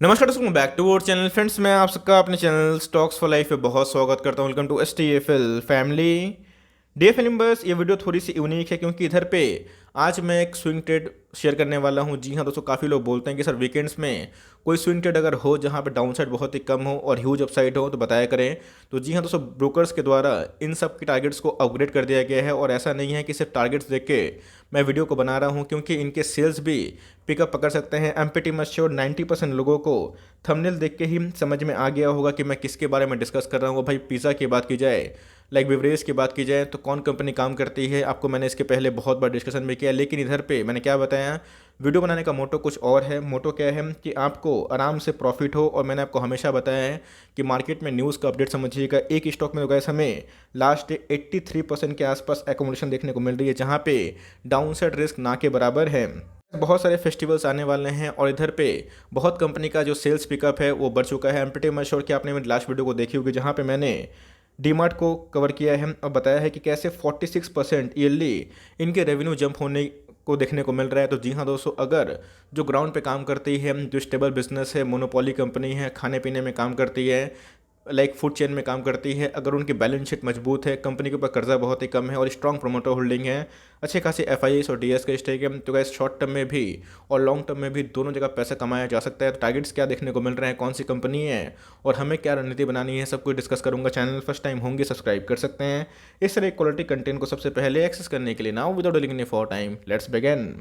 नमस्कार दोस्तों, back to our channel friends. मैं आप सबका अपने चैनल स्टॉक्स फॉर लाइफ पे बहुत स्वागत करता हूँ। Welcome to STFL family. DFL members, ये वीडियो थोड़ी सी यूनिक है क्योंकि इधर पे आज मैं एक स्विंग ट्रेड शेयर करने वाला हूँ। जी हाँ दोस्तों, काफ़ी लोग बोलते हैं कि सर वीकेंड्स में कोई स्विंग ट्रेड अगर हो जहाँ पे डाउन साइड बहुत ही कम हो और ह्यूज अपसाइड हो तो बताया करें। तो जी हाँ दोस्तों, ब्रोकर्स के द्वारा इन सब के टारगेट्स को अपग्रेड कर दिया गया है और ऐसा नहीं है कि सिर्फ टारगेट्स देख के मैं वीडियो को बना रहा हूँ, क्योंकि इनके सेल्स भी पिकअप पकड़ सकते हैं। एम पी मच श्योर 90% लोगों को थंबनेल देख के ही समझ में आ गया होगा कि मैं किसके बारे में डिस्कस कर रहा हूँ। भाई पिज़्ज़ा की बात की जाए, लाइक बेवरेज की बात की जाए, तो कौन कंपनी काम करती है, आपको मैंने इसके पहले बहुत बार डिस्कशन भी किया। लेकिन इधर पे मैंने क्या बताया, वीडियो बनाने का मोटो कुछ और है। मोटो क्या है कि आपको आराम से प्रॉफिट हो। और मैंने आपको हमेशा बताया है कि मार्केट में न्यूज़ का अपडेट समझिएगा। एक स्टॉक में तो गैस हमें लास्ट 83% के आसपास एकोमोडेशन देखने को मिल रही है, जहाँ पे डाउन साइड रिस्क ना के बराबर है। बहुत सारे फेस्टिवल्स आने वाले हैं और इधर पे बहुत कंपनी का जो सेल्स पिकअप है वो बढ़ चुका है। एम पी मच श्योर कि आपने मेरी लास्ट वीडियो को देखी होगी, जहाँ पे मैंने डीमार्ट को कवर किया है और बताया है कि कैसे 46% ईयरली इनके रेवेन्यू जंप होने को देखने को मिल रहा है। तो जी हाँ दोस्तों, अगर जो ग्राउंड पे काम करती है, जो स्टेबल बिजनेस है, मोनोपोली कंपनी है, खाने पीने में काम करती है, लाइक फूड चेन में काम करती है, अगर उनकी बैलेंस शीट मजबूत है, कंपनी के ऊपर कर्जा बहुत ही कम है और स्ट्रॉन्ग प्रोमोटर होल्डिंग है, अच्छे खासी FIS और DS का स्टेक है, तो गैस शॉर्ट टर्म में भी और लॉन्ग टर्म में भी दोनों जगह पैसा कमाया जा सकता है। तो टारगेट्स क्या देखने को मिल रहे हैं, कौन सी कंपनी है और हमें क्या रणनीति बनानी है, सब कुछ डिस्कस करूंगा। चैनल फर्स्ट टाइम होंगे सब्सक्राइब कर सकते हैं इस तरह क्वालिटी कंटेंट को सबसे पहले एक्सेस करने के लिए। Now without delaying any for time, let's begin.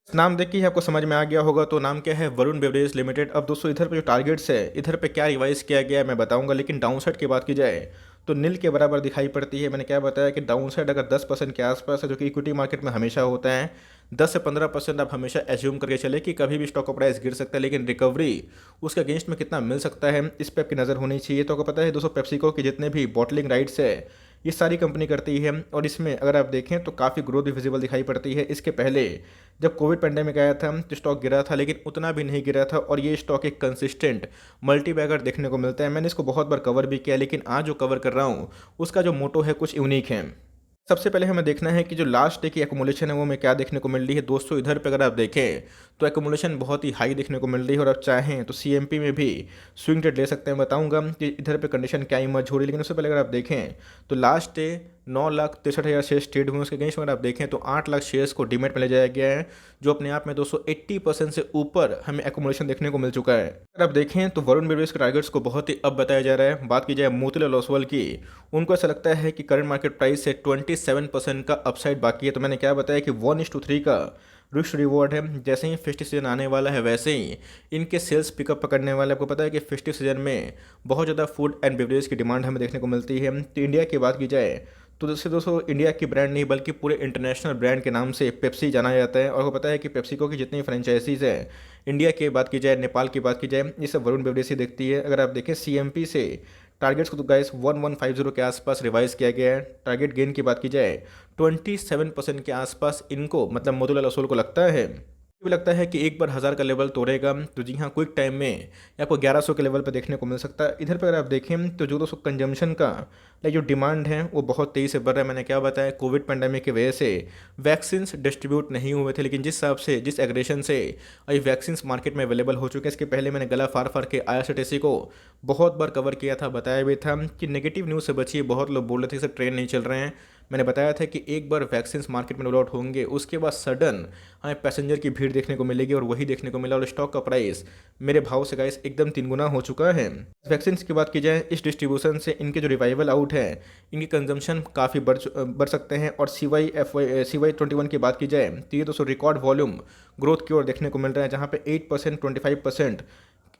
नाम देख के ही आपको समझ में आ गया होगा। तो नाम क्या है, वरुण बेवरेज लिमिटेड। अब दोस्तों इधर पे जो टारगेट्स है, इधर पे क्या रिवाइज किया गया है मैं बताऊंगा। लेकिन डाउन साइड की बात की जाए तो नील के बराबर दिखाई पड़ती है। मैंने क्या बताया कि डाउन साइड अगर 10% के आसपास है, जो कि इक्विटी मार्केट में हमेशा होता है, 10 से 15% आप हमेशा एज्यूम करके चले कि कभी भी स्टॉक का प्राइस गिर सकता है, लेकिन रिकवरी उसके अगेंस्ट में कितना मिल सकता है इस पर आपकी नज़र होनी चाहिए। तो आपको पता है दोस्तों, पेप्सिको के जितने भी बॉटलिंग राइट्स है ये सारी कंपनी करती है और इसमें अगर आप देखें तो काफ़ी ग्रोथ भी विजिबल दिखाई पड़ती है। इसके पहले जब कोविड पेंडेमिक आया था तो स्टॉक गिरा था, लेकिन उतना भी नहीं गिरा था और ये स्टॉक एक कंसिस्टेंट मल्टी बैगर देखने को मिलता है। मैंने इसको बहुत बार कवर भी किया, लेकिन आज जो कवर कर रहा हूँ उसका जो मोटो है कुछ यूनिक है। सबसे पहले हमें देखना है कि जो लास्ट डे की एकोमोलेशन है वो हमें क्या देखने को मिल रही है। दोस्तों इधर पे अगर आप देखें तो एकोमोलेशन बहुत ही हाई देखने को मिल रही है और आप चाहें तो CMP में भी स्विंग ट्रेड ले सकते हैं। बताऊंगा कि इधर पे कंडीशन क्या इमर्ज हो रही है, लेकिन उससे पहले अगर आप देखें तो लास्ट डे 9,63,000 शेयर्स ट्रेड हुए। उसके अगेंस्ट अगर आप देखें तो 8 लाख शेयर्स को डीमेट में ले जाया गया है, जो अपने आप में दोस्तों 80% से ऊपर हमें एकोमोलेशन देखने को मिल चुका है। अगर आप देखें तो वरुण बेवरेज के टारगेट्स को बहुत ही अब बताया जा रहा है। बात की जाए मोतीलाल ओसवाल की, उनको ऐसा लगता है कि करंट मार्केट प्राइस से 27% का अपसाइड बाकी है। तो मैंने क्या बताया कि 1:3 का रिस्क रिवॉर्ड है। जैसे ही फेस्टिव सीजन आने वाला है वैसे ही इनके सेल्स पिकअप पकड़ने वाले। आपको पता है कि फेस्टिव सीजन में बहुत ज़्यादा फूड एंड बेवरेज की डिमांड हमें देखने को मिलती है। तो इंडिया की बात की जाए तो जैसे दोस्तों इंडिया की ब्रांड नहीं बल्कि पूरे इंटरनेशनल ब्रांड के नाम से पेप्सी जाना जाता है। और आपको पता है कि पेप्सिको की जितनी फ्रेंचाइजीज़ है, इंडिया की बात की जाए, नेपाल की बात की जाए, ये सब वरुण बेवरेज ही देखती है। अगर आप देखें CMP से टारगेट्स को तो गाइस 1150 के आसपास रिवाइज किया गया है। टारगेट गेन की बात की जाए 27% के आसपास इनको मतलब मोतीलाल ओसवाल को लगता है। भी लगता है कि एक बार 1000 का लेवल तोड़ेगा। तो जी हाँ, क्विक टाइम में आपको 1100 के लेवल पर देखने को मिल सकता है। इधर पर अगर आप देखें तो जो दोस्तों कंजम्पशन का लाइक जो डिमांड है वो बहुत तेज़ी से बढ़ रहा है। मैंने क्या बताया, कोविड पेंडेमिक की वजह से वैक्सीन डिस्ट्रीब्यूट नहीं हुए थे, लेकिन जिस हिसाब से जिस एग्रेशन से ये वैक्सीन मार्केट में अवेलेबल हो चुके हैं। इसके पहले मैंने गला फाड़ फाड़ के IRCTC को बहुत बार कवर किया था, बताया भी था कि नेगेटिव न्यूज़ से बचिए। बहुत लोग बोल रहे थे कि सर ट्रेन नहीं चल रहे हैं। मैंने बताया था कि एक बार वैक्सीन मार्केट में रोल आउट होंगे उसके बाद सडन हमें पैसेंजर की भीड़ देखने को मिलेगी और वही देखने को मिला और स्टॉक का प्राइस मेरे भाव से गाइस एकदम 3 गुना हो चुका है। वैक्सीन की बात की जाए, इस डिस्ट्रीब्यूशन से इनके जो रिवाइवल आउट है, इनकी कंजम्पशन काफ़ी बढ़ सकते हैं। और CY21 की बात की जाए तो ये दोस्तों रिकॉर्ड वॉल्यूम ग्रोथ की ओर देखने को मिल रहा है, जहाँ पे 8% 25%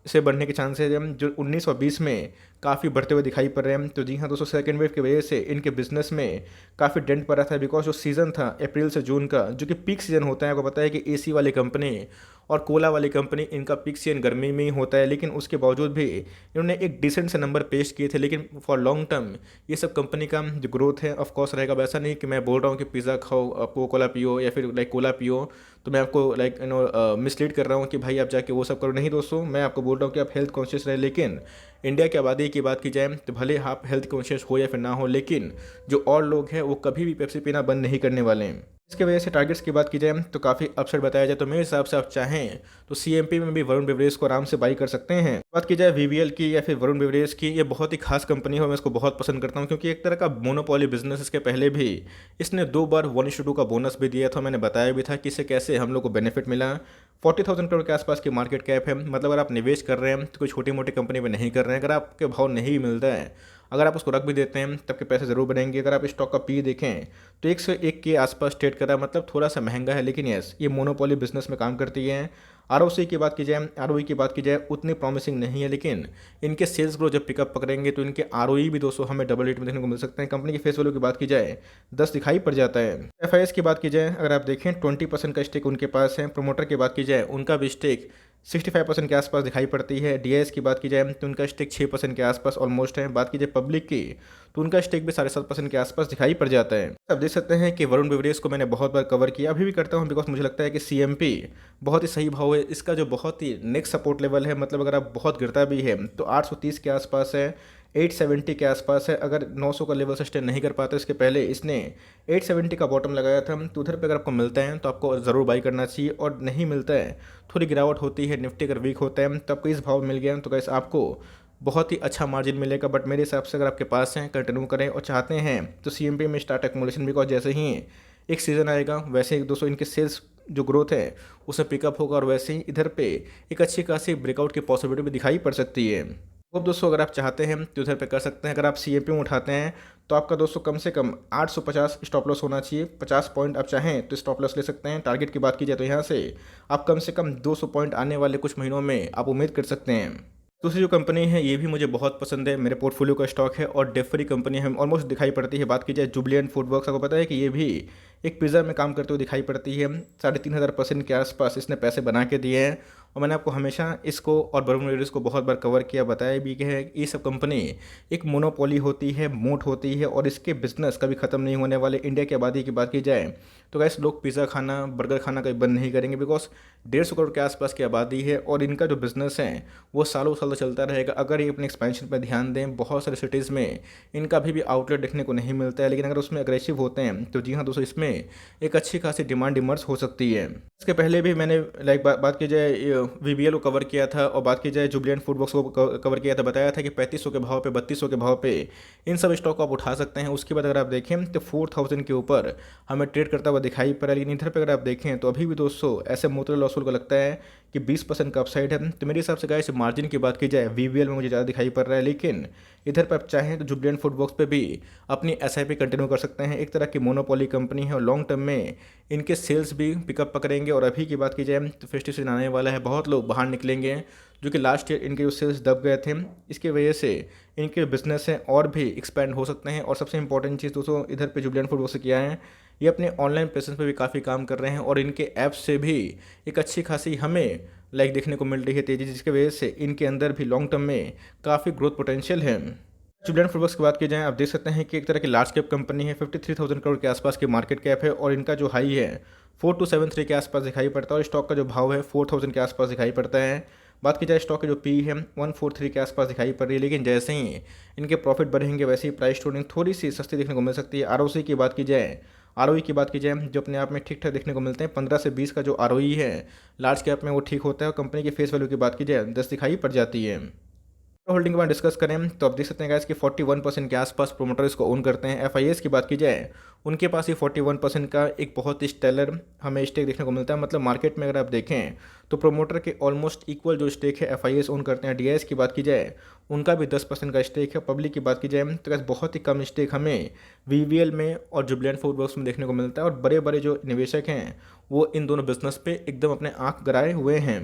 से बढ़ने के चांसेस हैं, जो 19 और 20 में काफ़ी बढ़ते हुए दिखाई पड़ रहे हैं। तो जी हाँ दोस्तों, सेकेंड वेव की वजह से इनके बिजनेस में काफ़ी डेंट पड़ा था, बिकॉज जो सीज़न था अप्रैल से जून का, जो कि पीक सीजन होता है, आपको पता है कि AC वाली कंपनी और कोला वाली कंपनी इनका पीक सीजन गर्मी में ही होता है। लेकिन उसके बावजूद भी इन्होंने एक डिसेंट से नंबर पेश किए थे। लेकिन फॉर लॉन्ग टर्म ये सब कंपनी का जो ग्रोथ है ऑफकोर्स रहेगा। वैसा नहीं कि मैं बोल रहा हूँ कि पिज़्ज़ा खाओ, आपको कोला पियो या फिर लाइक कोला पियो, तो मैं आपको लाइक मिसलीड कर रहा हूँ कि भाई आप जाके वो सब करो। नहीं दोस्तों, मैं आपको बोल रहा हूँ कि आप हेल्थ कॉन्शियस रहे। लेकिन इंडिया की आबादी की बात की जाए तो भले आप हेल्थ कॉन्शियस हो या फिर ना हो, लेकिन जो और लोग हैं वो कभी भी पेप्सी पीना बंद नहीं करने वाले हैं। इसकी वजह से टारगेट्स की बात की जाए तो काफ़ी अपसेट बताया जाए, तो मेरे हिसाब से आप चाहें तो सीएमपी में भी वरुण बेवरेज को आराम से बाई कर सकते हैं। बात की जाए वीवीएल की या फिर वरुण बेवरेज की, ये बहुत ही खास कंपनी है और मैं इसको बहुत पसंद करता हूँ क्योंकि एक तरह का मोनोपोली बिजनेस। इसके पहले भी इसने 2 बार 1:2 का बोनस भी दिया था, मैंने बताया भी था कि इससे कैसे हम लोग को बेनिफिट मिला। 40,000 करोड़ के आसपास की मार्केट कैप है, मतलब अगर आप निवेश कर रहे हैं तो कोई छोटी मोटी कंपनी में नहीं कर रहे हैं। अगर आपके भाव नहीं मिलता है, अगर आप उसको रख भी देते हैं तब के पैसे ज़रूर बनेंगे। अगर आप स्टॉक का पी देखें तो 101 के आसपास ट्रेड कर रहा है, मतलब थोड़ा सा महंगा है, लेकिन यस ये मोनोपोली बिजनेस में काम करती है। आरओसी की बात की जाए, आरओई की बात की जाए उतनी प्रॉमिसिंग नहीं है, लेकिन इनके सेल्स ग्रोथ जब पिकअप पकड़ेंगे तो इनके आरओई भी दोस्तों हमें डबल रेट में देखने को मिल सकते हैं। कंपनी की फेस वैल्यू की बात की जाए 10 दिखाई पड़ जाता है। एफआईएस की बात की जाए, अगर आप देखें 20% का स्टेक उनके पास है। प्रोमोटर की बात की जाए, उनका भी स्टेक 65% के आसपास दिखाई पड़ती है। डीआईएस की बात की जाए तो उनका स्टेक 6% के आसपास ऑलमोस्ट है। बात की जाए पब्लिक की तो उनका स्टेक भी 7.5% के आसपास दिखाई पड़ जाता है। आप देख सकते हैं कि वरुण बेवरेज को मैंने बहुत बार कवर किया, अभी भी करता हूं, बिकॉज मुझे लगता है कि सीएमपी बहुत ही सही भाव है। इसका जो बहुत ही नेक्स्ट सपोर्ट लेवल है, मतलब अगर आप बहुत गिरता भी है तो 830 के आसपास है, 870 के आसपास है। अगर 900 का लेवल सस्टेन नहीं कर पाते, इसके पहले इसने 870 का बॉटम लगाया था, तो उधर पे अगर आपको मिलता है तो आपको ज़रूर बाई करना चाहिए। और नहीं मिलता है, थोड़ी गिरावट होती है, निफ्टी अगर वीक होता है तो आपको इस भाव मिल गया तो गाइस आपको बहुत ही अच्छा मार्जिन मिलेगा। बट मेरे हिसाब से अगर आपके पास हैं, कंटिन्यू करें और चाहते हैं तो सीएमपी में स्टार्ट एक्मुलेशन, बिकॉज जैसे ही एक सीज़न आएगा वैसे ही दोस्तों इनके सेल्स जो ग्रोथ है उसमें पिकअप होगा और वैसे ही इधर पे एक अच्छी खासी ब्रेकआउट की पॉसिबिलिटी भी दिखाई पड़ सकती है। अब दोस्तों अगर आप चाहते हैं तो उधर पे कर सकते हैं। अगर आप सीएमपी में उठाते हैं तो आपका दोस्तों कम से कम 850 स्टॉप लॉस होना चाहिए। 50 पॉइंट आप चाहें तो स्टॉप लॉस ले सकते हैं। टारगेट की बात की जाए तो यहाँ से आप कम से कम 200 पॉइंट आने वाले कुछ महीनों में आप उम्मीद कर सकते हैं। दूसरी जो कंपनी है ये भी मुझे बहुत पसंद है, मेरे पोर्टफोलियो का स्टॉक है और डेफरी कंपनी है, ऑलमोस्ट दिखाई पड़ती है। बात की जाए जुबिलिएंट फूडवर्क्स, आपको पता है कि ये भी एक पिज़्ज़ा में काम करते हुए दिखाई पड़ती है। 3,500% के आसपास इसने पैसे बना के दिए हैं और मैंने आपको हमेशा इसको और वरुण बेवरेज को बहुत बार कवर किया, बताया भी कि है ये सब कंपनी एक मोनोपोली होती है, मोट होती है और इसके बिजनेस कभी ख़त्म नहीं होने वाले। इंडिया की आबादी की बात की जाए तो गैस लोग पिज़्ज़ा खाना, बर्गर खाना कभी बंद नहीं करेंगे, बिकॉज 150 करोड़ के आसपास की आबादी है और इनका जो बिज़नेस है वो सालों साल चलता रहेगा। अगर ये अपने एक्सपेंशन पर ध्यान दें, बहुत सारे सिटीज़ में इनका अभी भी आउटलेट देखने को नहीं मिलता है, लेकिन अगर उसमें अग्रेसिव होते हैं तो जी हाँ दोस्तों इसमें एक अच्छी खासी डिमांड इमर्ज हो सकती है। इसके पहले भी मैंने बात की जाए वीबीएल को कवर किया था और बात की जाए जुबिलिएंट फूडवर्क्स को कवर किया था, बताया था कि 3500 के भाव पे, 3200 के भाव पे इन सब स्टॉक को आप उठा सकते हैं। उसके बाद अगर आप देखें तो 4000 के ऊपर हमें ट्रेड करता हुआ दिखाई पड़ा, लेकिन इधर पे अगर आप देखें तो अभी भी दोस्तों ऐसे मोतीलाल ओसवाल को लगता है कि 20% का अपसाइड है। तो मेरे हिसाब से गाइस मार्जिन की बात की जाए वीवीएल में मुझे ज़्यादा दिखाई पड़ रहा है, लेकिन इधर पर आप चाहें तो जुबिलिएंट फूडवर्क्स पे भी अपनी एसआईपी कंटिन्यू कर सकते हैं। एक तरह की मोनोपोली कंपनी है और लॉन्ग टर्म में इनके सेल्स भी पिकअप पकड़ेंगे। और अभी की बात की जाए तो फेस्टिव सीजन आने वाला है, बहुत लोग बाहर निकलेंगे, जो कि लास्ट ईयर इनके जो सेल्स दब गए थे, इसकी वजह से इनके बिजनेस हैं और भी एक्सपेंड हो सकते हैं। और सबसे इंपॉर्टेंट चीज़ दोस्तों इधर पे जुबिलिएंट फूडवर्क्स से किया है, ये अपने ऑनलाइन प्रेजेंस पे भी काफ़ी काम कर रहे हैं और इनके ऐप से भी एक अच्छी खासी हमें लाइक देखने को मिल रही है तेज़ी, जिसकी वजह से इनके अंदर भी लॉन्ग टर्म में काफ़ी ग्रोथ पोटेंशियल है। जुबिलिएंट फूडवर्क्स की बात की जाए, आप देख सकते हैं कि एक तरह की लार्ज कैप कंपनी है, 53,000 करोड़ के आसपास की मार्केट कैप है और इनका जो हाई है 4273 के आसपास दिखाई पड़ता है और स्टॉक का जो भाव है 4000 के आसपास दिखाई पड़ता है। बात की जाए स्टॉक की जो पी है 143 के आसपास दिखाई पड़ रही है, लेकिन जैसे ही इनके प्रॉफिट बढ़ेंगे वैसे ही प्राइस टू थोड़ी सी सस्ती देखने को मिल सकती है। आरओसी की बात की जाए, आरओई की बात की जाए जो अपने आप में ठीक ठाक देखने को मिलते हैं, 15 से 20 का जो आरओई है लार्ज कैप में वो ठीक होता है। और कंपनी की फेस वैल्यू की बात की जाए 10 दिखाई पड़ जाती है। होल्डिंग के बाद डिस्कस करें तो आप देख सकते हैं गाइस कि 41% के आसपास प्रोमोटर इसको ओन करते हैं। एफआईएस की बात की जाए उनके पास ही 41% का एक बहुत ही स्टेलर हमें स्टेक देखने को मिलता है। मतलब मार्केट में अगर आप देखें तो प्रोमोटर के ऑलमोस्ट इक्वल जो स्टेक है एफआईएस ओन करते हैं। डीआईएस की बात की जाए उनका भी 10% का स्टेक है। पब्लिक की बात की जाए तो गाइस बहुत ही कम स्टेक हमें वीवीएल में और जुबिलिएंट फूडवर्क्स में देखने को मिलता है और बड़े बड़े जो निवेशक हैं वो इन दोनों बिजनेस पे एकदम अपने आँख गड़ाए हुए हैं।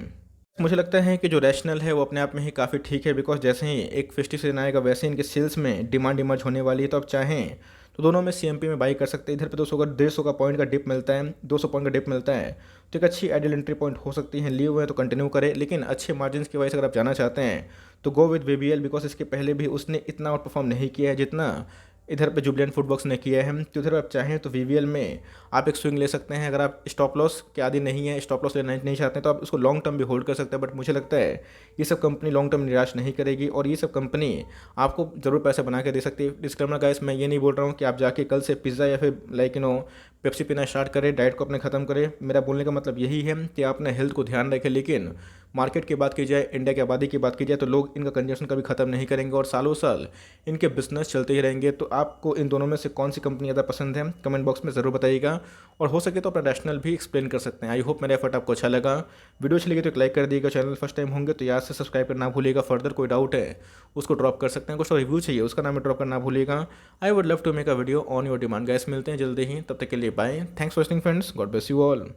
मुझे लगता है कि जो रैशनल है वो अपने आप में ही काफ़ी ठीक है, बिकॉज जैसे ही एक फेस्टिव सीजन आएगा वैसे ही इनके सेल्स में डिमांड इमर्ज होने वाली है। तो आप चाहें तो दोनों में सीएमपी में बाई कर सकते हैं। इधर पे 200 का 150 का पॉइंट का डिप मिलता है, 200 पॉइंट का डिप मिलता है तो एक अच्छी आइडियल एंट्री पॉइंट हो सकती है। लिए हुए हैं तो कंटिन्यू करें, लेकिन अच्छे मार्जिन की वजह से अगर आप जाना चाहते हैं तो गो विद वीबीएल, बिकॉज इसके पहले भी उसने इतना आउट परफॉर्म नहीं किया है जितना इधर पे जुबिलेंट फूडवर्क्स ने किया है। तो इधर आप चाहें तो वीवीएल में आप एक स्विंग ले सकते हैं। अगर आप स्टॉप लॉस के आदि नहीं है, स्टॉप लॉस लेना नहीं चाहते हैं, तो आप उसको लॉन्ग टर्म भी होल्ड कर सकते हैं। बट मुझे लगता है ये सब कंपनी लॉन्ग टर्म निराश नहीं करेगी और ये सब कंपनी आपको ज़रूर पैसे बना के दे सकती है। डिस्क्लेमर गाइस, मैं ये नहीं बोल रहा हूँ कि आप जाके कल से पिज़्ज़ा या फिर पेप्सी पीना स्टार्ट करें, डाइट को अपने ख़त्म करें। मेरा बोलने का मतलब यही है कि आप अपने हेल्थ को ध्यान रखें। लेकिन मार्केट की बात की जाए, इंडिया की आबादी की बात की जाए, तो लोग इनका कंजम्पशन कभी ख़त्म नहीं करेंगे और सालों साल इनके बिजनेस चलते ही रहेंगे। तो आपको इन दोनों में से कौन सी कंपनी ज़्यादा पसंद है, कमेंट बॉक्स में ज़रूर बताइएगा और हो सके तो अपना रैशनल भी एक्सप्लेन कर सकते हैं। आई होप मेरा एफर्ट आपको अच्छा लगा। वीडियो अच्छी लगी तो एक लाइक कर दिएगा। चैनल फर्स्ट टाइम होंगे तो याद से सब्सक्राइब करना ना भूलिएगा। फर्दर कोई डाउट है उसको ड्रॉप कर सकते हैं। कुछ रिव्यू चाहिए उसका नाम ड्रॉप करना ना भूलिएगा। I would love to make a video on your demand. Guys मिलते हैं जल्दी ही, तब तक के लिए bye. Thanks for watching friends, God bless you all.